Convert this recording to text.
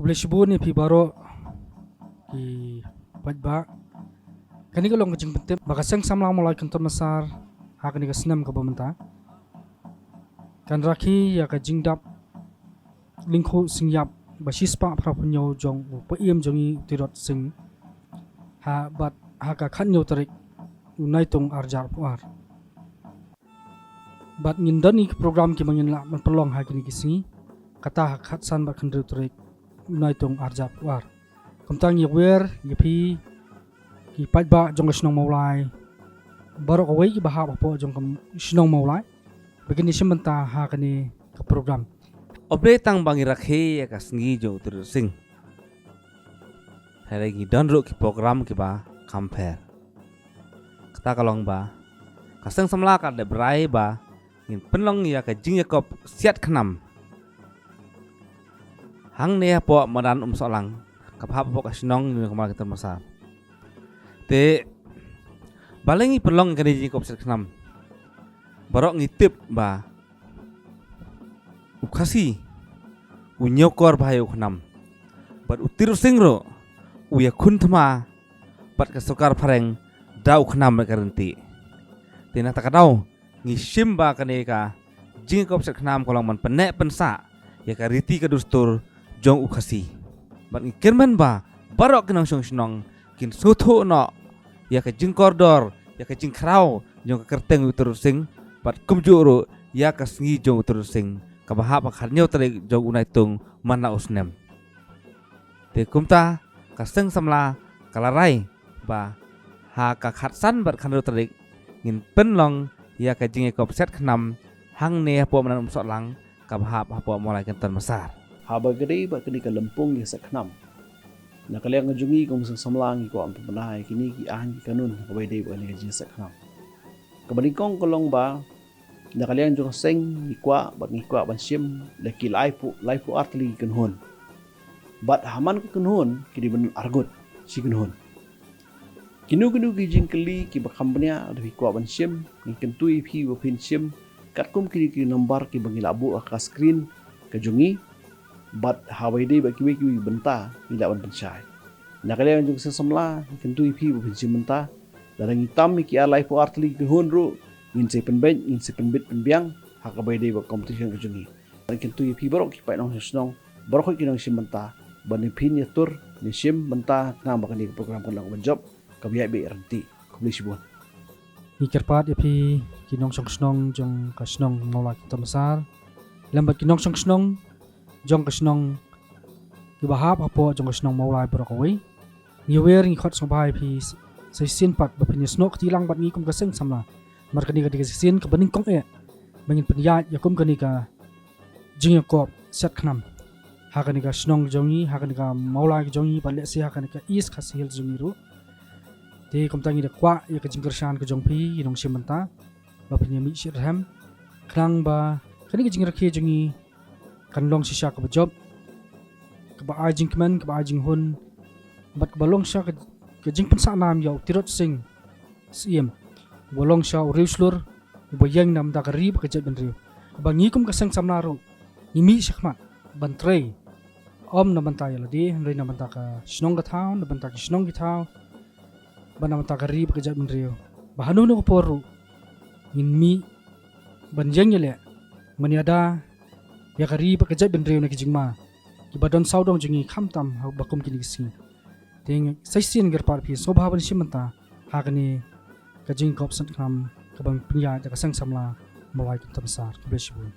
Kublai shibun ni pi baro ki pajba kani ka long kajing pentim baka seng samlang mulai kantor masar hakani ka senam ka bamenta kan rakhi ya ka jingdap lingkho singyap basispa prapunyo jong paiem jongi tirot sing ha bat ha ka khanyo tarik unai tong arjar puar bat ngindani program ki mangin la man pelong hakini kisingi kata khatsan bat khandru tarik unai tong arjar puar kamtang yewer yepi ki pajba jong snong maulai barok awai ki bahap apo jong kam snong maulai begini sementa hakani ke program Obre tang bangi rakhe ya kasngi jo tur sing. Hari ini don ki program ki ba kamper. Kata kalong ba kaseng samla ka de brai ba ngin penlong ya ka jing yakop siat khnam. Hang ne po madan solang kapap po kasnong ni kamal kita masa. Te balengi penlong ka jing yakop siat khnam. Barok ngitip ba ukasi unyokor bahayu khnam bat utir singro uya kunthma bat kasokar pareng dau khnam karenti tina takadau ngishim ba kaneka jingkop sek khnam kolong man penek pensa ya kariti kadustur jong ukasi bat ngikirman ba barok kenang snong kin sotho no ya ka jingkor dor ya ka jingkrau jong ka kerteng utir sing bat kumjuro ya kasngi jong utir sing kabahap akharnyo tarik jog unai tung mana usnem te kumta kaseng samla kalarai ba ha ka khatsan bar khanro tarik ngin penlong ya ka jinge kop set khnam hang ne po manan lang kabahap hapo mulai kentan masar haba gede ba kini ka lempung ya saknam na kalyang ngajungi kung samlang ko ang pamanahay kini ki ahan ki kanun kabay day ba ni jing saknam kabalingkong kolong ba nakaliang jong seng ikwa bat ngikwa ban sim laki laipu artli kenhon bat haman ko kenhon kidi ben argot si kenhon kinu ki jingkeli ki bakambnya ada ikwa ban sim ni kentui phi bo pin sim katkum ki nomor ki bangilabu aka screen kajungi bat hawai dei ba ki benta ila ban pensai nakaliang jong sesemla kentui phi bo pin sim benta darang hitam ki laipu artli kenhon ro in sepen bit penbiang hakabay day ba competition kajungi kintu yi barok ki pa nong snong barok ki nong simenta ban pin ya tur ni sim benta na ba kani program kan lang job kabiya be ranti kubli sibon ikirpat yapi kinong snong jong kasnong nolak kita besar lambat kinong snong jong kasnong kibahap apo jong kasnong maulai barokawai niwer ni khot sobai pi sesin pat bapin snok tilang bat ngikum kaseng samla markani ka dikasisin ka baning kong mangin peniyat yakum kani ka jingkop set khnam hakani ka snong jongi hakani ka maula jongi palle se hakani ka is khasil jongi ru te komtangi da kwa ya ka jingkershan ka jongpi yinong simanta bapini mi shirham khrang ba kani ka jingrakhe jongi kanlong sisha ka job ka ba jingkman ka ba jinghun bat ka balong sha ka jingpen sa nam yaw tirot sing siem bolong sha uriuslur bayang nam da karib ka jet benriu bangi kum ka sang samnaro nimi shakmat bantrei om na bantay ladi ray na banta ka snong ka taw na banta ka snong ki taw ban na banta karib ka jet benriu bahanu no poru nimi banjang yele maniada ya karib ka jet benriu na kijingma ibadon saudong jingi khamtam ha bakum kini sing ting saisin gerpar pi sobha ban simanta hakani kajing kop sant kam kabang pinya ja kasang samla mulai kita besar kubesibun